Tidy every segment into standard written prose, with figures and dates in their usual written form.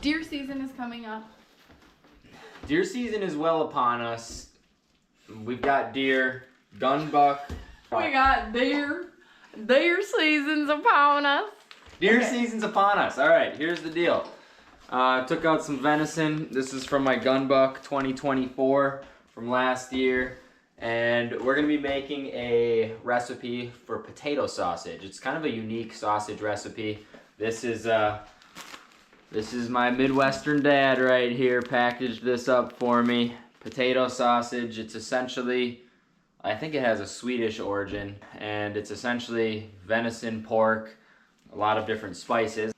Deer season is coming up. Deer season is well upon us. We've got deer, gun buck. We got deer. Deer season's upon us. Deer season's upon us. All right, here's the deal. Took out some venison. This is from my gun buck 2024 from last year. And we're gonna be making a recipe for potato sausage. It's kind of a unique sausage recipe. This is my Midwestern dad right here, packaged this up for me. Potato sausage, it's essentially, I think it has a Swedish origin, and it's essentially venison, pork, a lot of different spices.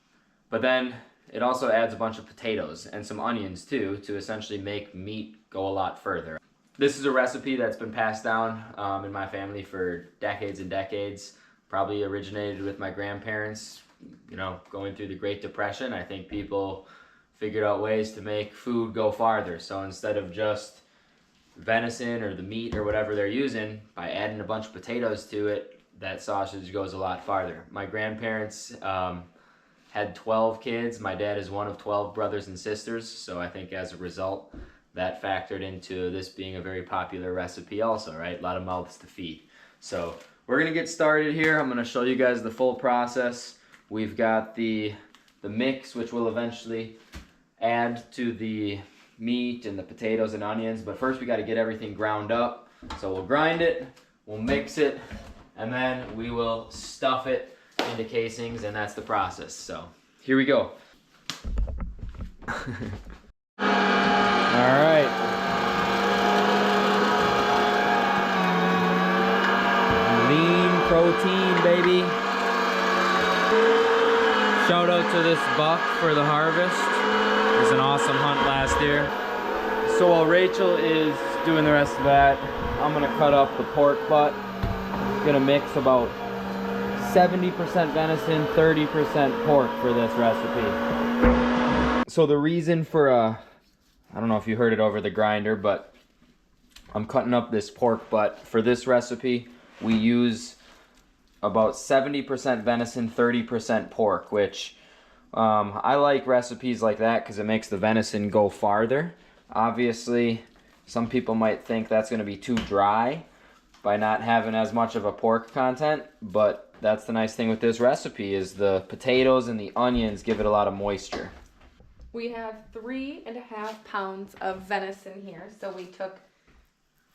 But then it also adds a bunch of potatoes and some onions too, to essentially make meat go a lot further. This is a recipe that's been passed down in my family for decades and decades. Probably originated with my grandparents, you know, going through the Great Depression. I think people figured out ways to make food go farther. So instead of just venison or the meat or whatever they're using, by adding a bunch of potatoes to it, that sausage goes a lot farther. My grandparents had 12 kids. My dad is one of 12 brothers and sisters. So I think as a result, that factored into this being a very popular recipe also, right? A lot of mouths to feed. So we're gonna get started here. I'm gonna show you guys the full process. We've got the mix, which we'll eventually add to the meat and the potatoes and onions. But first we gotta get everything ground up. So we'll grind it, we'll mix it, and then we will stuff it into casings, and that's the process. So here we go. All right. Lean protein, baby. Shout out to this buck for the harvest. It was an awesome hunt last year. So while Rachel is doing the rest of that, I'm gonna cut up the pork butt. I'm gonna mix about 70% venison, 30% pork for this recipe. So the reason for I don't know if you heard it over the grinder, but I'm cutting up this pork butt. For this recipe, we use about 70% venison, 30% pork, which I like recipes like that because it makes the venison go farther. Obviously, some people might think that's going to be too dry by not having as much of a pork content, but that's the nice thing with this recipe is the potatoes and the onions give it a lot of moisture. We have 3.5 pounds of venison here. So we took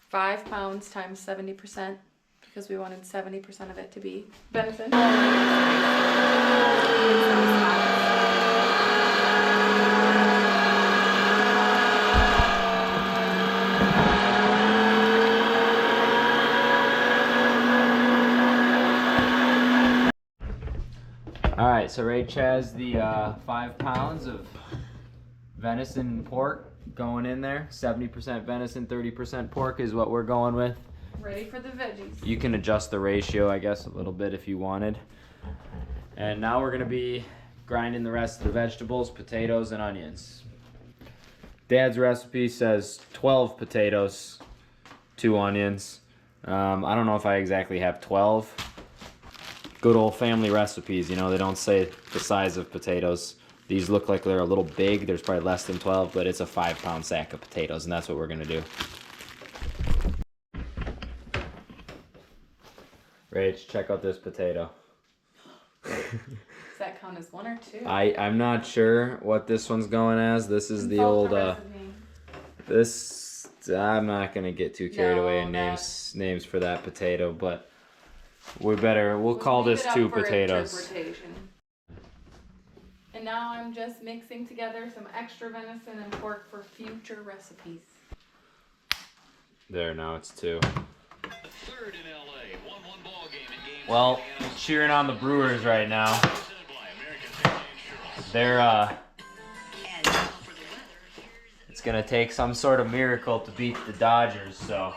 5 pounds times 70% because we wanted 70% of it to be venison. All right, so Rach has the 5 pounds of venison and pork going in there. 70% venison, 30% pork is what we're going with. Ready for the veggies. You can adjust the ratio, I guess, a little bit if you wanted. And now we're gonna be grinding the rest of the vegetables, potatoes and onions. Dad's recipe says 12 potatoes, 2 onions. I don't know if I exactly have 12. Good old family recipes, you know, they don't say the size of potatoes. These look like they're a little big. There's probably less than 12, but it's a 5 pound sack of potatoes, and that's what we're gonna do. Rach, check out this potato. Does that count as 1 or 2? I'm not sure what this one's going as. This is the old, this, I'm not gonna get too carried away in names for that potato, but we'll call this 2 potatoes. And now I'm just mixing together some extra venison and pork for future recipes. There, now it's 2. Well, cheering on the Brewers right now. They're, it's gonna take some sort of miracle to beat the Dodgers, so.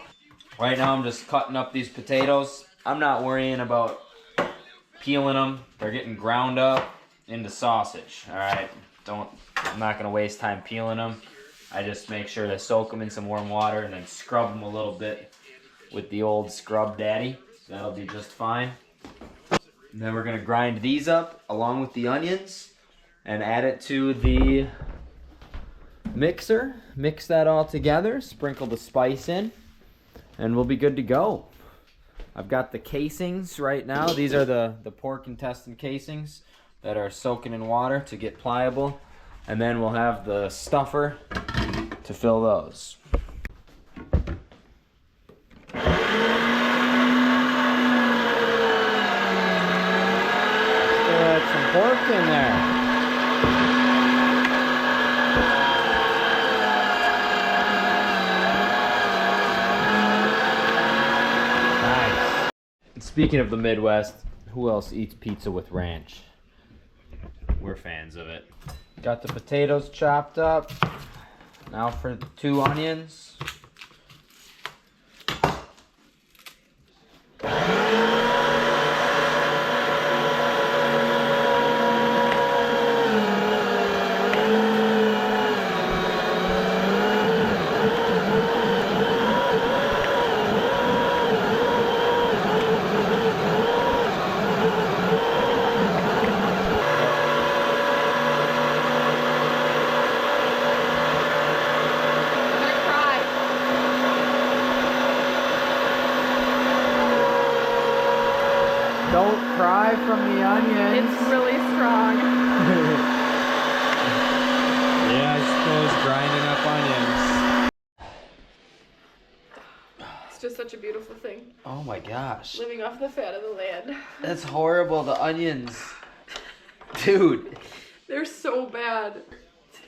Right now I'm just cutting up these potatoes. I'm not worrying about peeling them. They're getting ground up into sausage, all right? I'm not gonna waste time peeling them. I just make sure to soak them in some warm water and then scrub them a little bit with the old scrub daddy. That'll be just fine. And then we're gonna grind these up along with the onions and add it to the mixer, mix that all together, sprinkle the spice in, and we'll be good to go. I've got the casings right now. These are the pork intestine casings that are soaking in water to get pliable. And then we'll have the stuffer to fill those. Put some pork in there. Nice. And speaking of the Midwest, who else eats pizza with ranch? We're fans of it. Got the potatoes chopped up. Now for the 2 onions. Don't cry from the onions. It's really strong. Yeah, I suppose grinding up onions. It's just such a beautiful thing. Oh my gosh. Living off the fat of the land. That's horrible, the onions. Dude. They're so bad.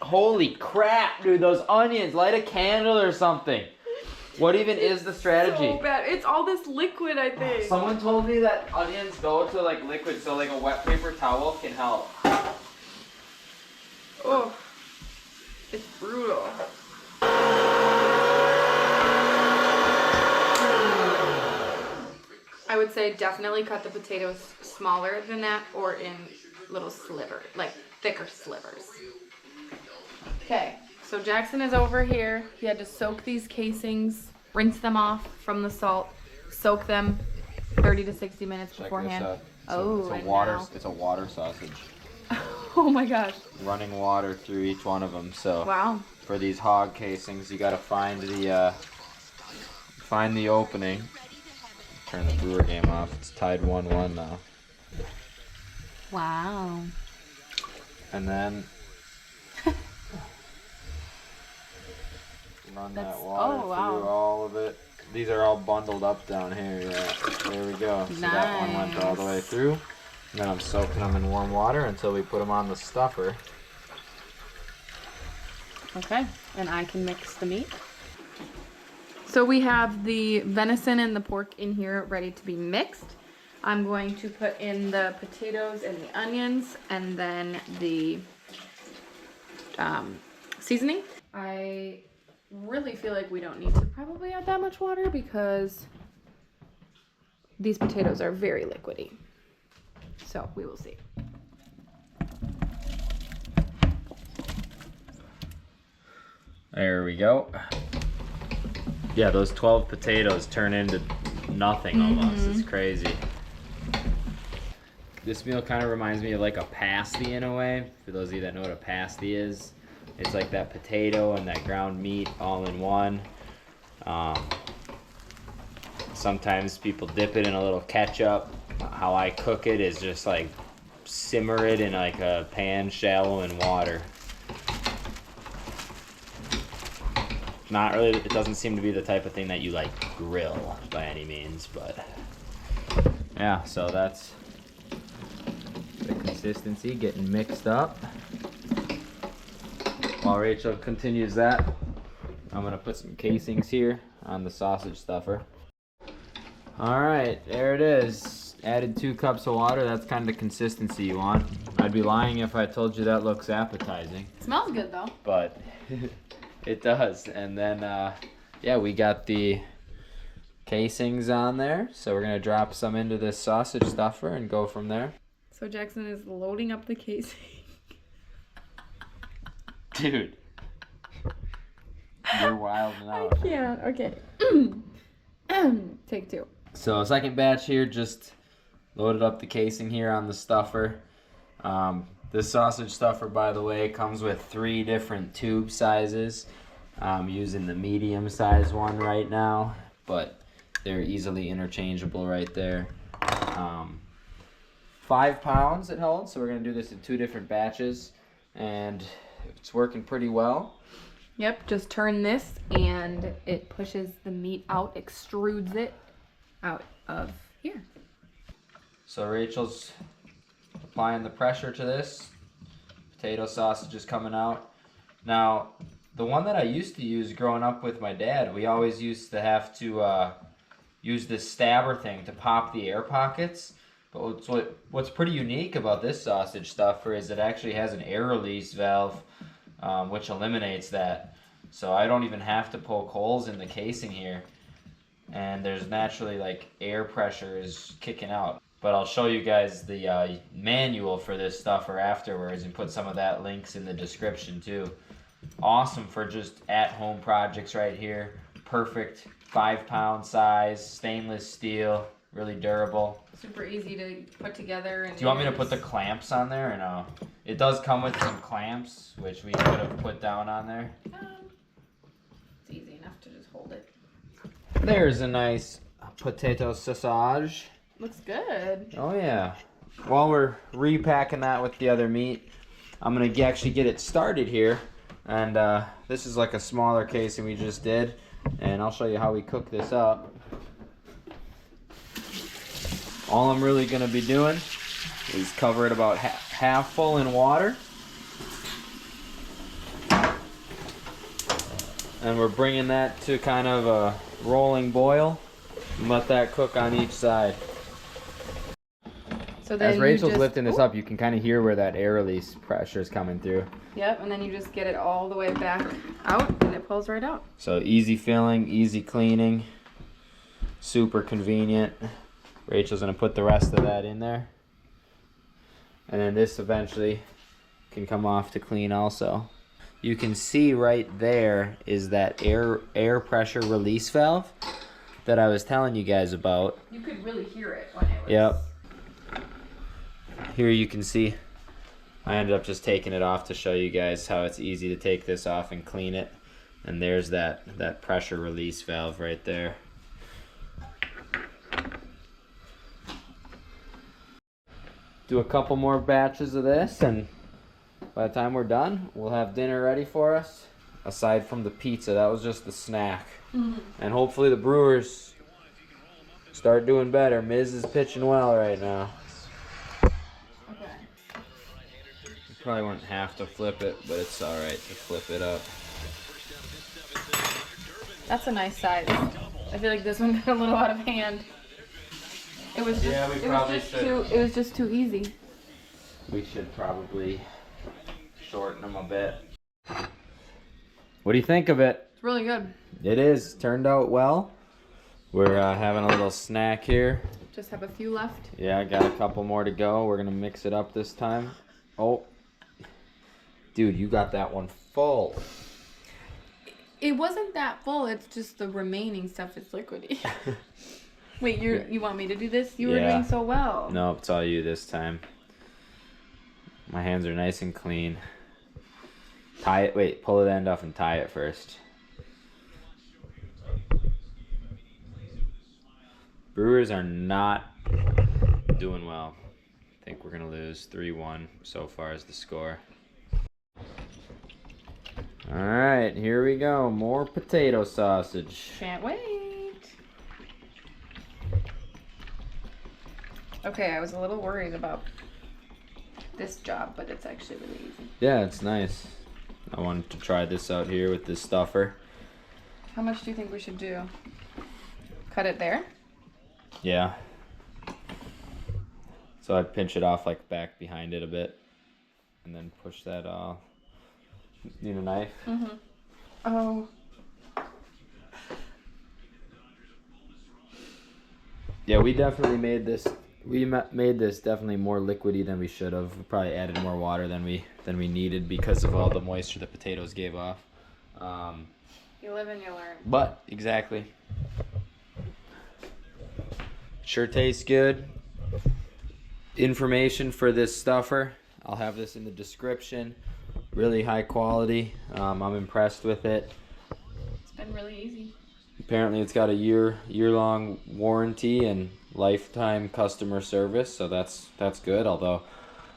Holy crap, dude, those onions. Light a candle or something. What even is the strategy? So bad. It's all this liquid, I think. Someone told me that onions go to like liquid, so like a wet paper towel can help. Oh, it's brutal. I would say definitely cut the potatoes smaller than that, or in little slivers, like thicker slivers. Okay. So Jackson is over here. He had to soak these casings, rinse them off from the salt, soak them 30 to 60 minutes beforehand. It's a water sausage. Oh my gosh. Running water through each one of them. So Wow. for these hog casings, you gotta find the opening. Turn the brewer game off. It's tied 1-1 now. Wow. And then run that water through all of it. These are all bundled up down here. Yeah, there we go. So that one went all the way through. And then I'm soaking them in warm water until we put them on the stuffer. Okay, and I can mix the meat. So we have the venison and the pork in here ready to be mixed. I'm going to put in the potatoes and the onions and then the seasoning. I really feel like we don't need to probably add that much water because these potatoes are very liquidy. So we will see. There we go. Yeah, those 12 potatoes turn into nothing almost. It's crazy. This meal kind of reminds me of like a pasty in a way. For those of you that know what a pasty is, it's like that potato and that ground meat all in one. Sometimes people dip it in a little ketchup. How I cook it is just like simmer it in like a pan shallow in water. Not really, it doesn't seem to be the type of thing that you like grill by any means, but yeah, so that's the consistency getting mixed up. While Rachel continues that, I'm gonna put some casings here on the sausage stuffer. All right, there it is. Added 2 cups of water. That's kind of the consistency you want. I'd be lying if I told you that looks appetizing. Smells good though. But it does. And then, yeah, we got the casings on there. So we're gonna drop some into this sausage stuffer and go from there. So Jackson is loading up the casing. Dude, you're wild out. I can't. Okay. Take 2. So second batch here, just loaded up the casing here on the stuffer. This sausage stuffer, by the way, comes with 3 different tube sizes. I'm using the medium size one right now, but they're easily interchangeable right there. 5 pounds it holds, so we're gonna do this in 2 different batches, and it's working pretty well. Yep, just turn this and it pushes the meat out, extrudes it out of here. So Rachel's applying the pressure to this. Potato sausage is coming out. Now, the one that I used to use growing up with my dad, we always used to have to use this stabber thing to pop the air pockets. But what's pretty unique about this sausage stuffer is it actually has an air release valve, which eliminates that. So I don't even have to poke holes in the casing here. And there's naturally like air pressure is kicking out. But I'll show you guys the manual for this stuffer afterwards and put some of that links in the description too. Awesome for just at-home projects right here. Perfect 5-pound size, stainless steel, really durable. Super easy to put together. And do you want me to put the clamps on there or no? It does come with some clamps, which we could have put down on there. It's easy enough to just hold it. There's a nice potato sausage. Looks good. Oh yeah. While we're repacking that with the other meat, I'm gonna actually get it started here. And this is like a smaller casing we just did. And I'll show you how we cook this up. All I'm really gonna be doing is cover it about half full in water. And we're bringing that to kind of a rolling boil and let that cook on each side. So then as Rachel's lifting this up, you can kind of hear where that air release pressure is coming through. Yep, and then you just get it all the way back out and it pulls right out. So easy filling, easy cleaning, super convenient. Rachel's gonna put the rest of that in there. And then this eventually can come off to clean also. You can see right there is that air pressure release valve that I was telling you guys about. You could really hear it when it was... Yep. Here you can see I ended up just taking it off to show you guys how it's easy to take this off and clean it. And there's that pressure release valve right there. Do a couple more batches of this, and by the time we're done, we'll have dinner ready for us. Aside from the pizza, that was just the snack. Mm-hmm. And hopefully the Brewers start doing better. Miz is pitching well right now. You probably wouldn't have to flip it, but it's alright to flip it up. That's a nice size. I feel like this one got a little out of hand. It was just too easy. We should probably shorten them a bit. What do you think of it? It's really good. It is. Turned out well. We're having a little snack here. Just have a few left. Yeah, I got a couple more to go. We're going to mix it up this time. Oh. Dude, you got that one full. It wasn't that full. It's just the remaining stuff is liquidy. Wait, you want me to do this? You were doing so well. No, it's all you this time. My hands are nice and clean. Tie it. Wait, pull the end off and tie it first. Brewers are not doing well. I think we're going to lose 3-1 so far as the score. All right, here we go. More potato sausage. Can't wait. Okay, I was a little worried about this job, but it's actually really easy. Yeah, it's nice. I wanted to try this out here with this stuffer. How much do you think we should do? Cut it there? Yeah. So I'd pinch it off like back behind it a bit and then push that off. Need a knife? Mm-hmm. Oh. Yeah, we definitely made this. We made this definitely more liquidy than we should have. We probably added more water than we needed because of all the moisture the potatoes gave off. You live and you learn. But exactly. Sure tastes good. Information for this stuffer. I'll have this in the description. Really high quality. I'm impressed with it. It's been really easy. Apparently it's got a year-long warranty and lifetime customer service, so that's good, although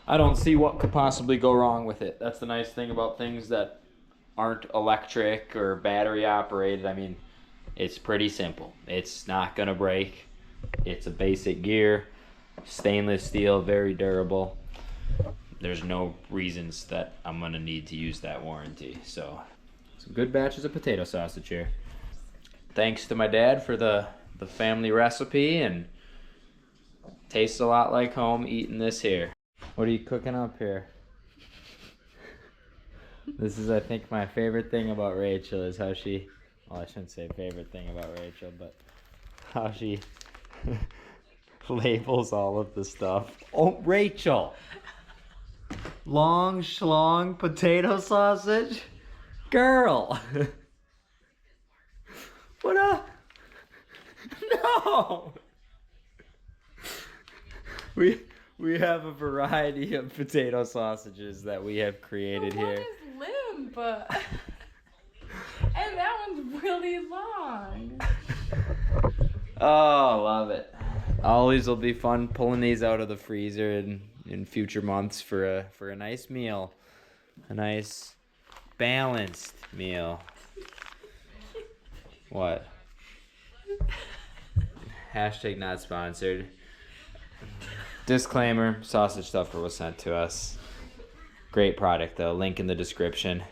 I don't see what could possibly go wrong with it. That's the nice thing about things that aren't electric or battery operated. I mean, it's pretty simple. It's not gonna break. It's a basic gear, stainless steel, very durable. There's no reasons that I'm gonna need to use that warranty. So, some good batches of potato sausage here. Thanks to my dad for the family recipe, and tastes a lot like home eating this here. What are you cooking up here? This is, I think, my favorite thing about Rachel is how she, well, I shouldn't say favorite thing about Rachel, but how she labels all of the stuff. Oh, Rachel! Long schlong potato sausage? Girl! What up? No! We have a variety of potato sausages that we have created here. One is limp. And that one's really long. Oh, love it. Always will be fun pulling these out of the freezer in future months for a nice meal. A nice balanced meal. What? Hashtag not sponsored. Disclaimer, sausage stuffer was sent to us. Great product though, link in the description.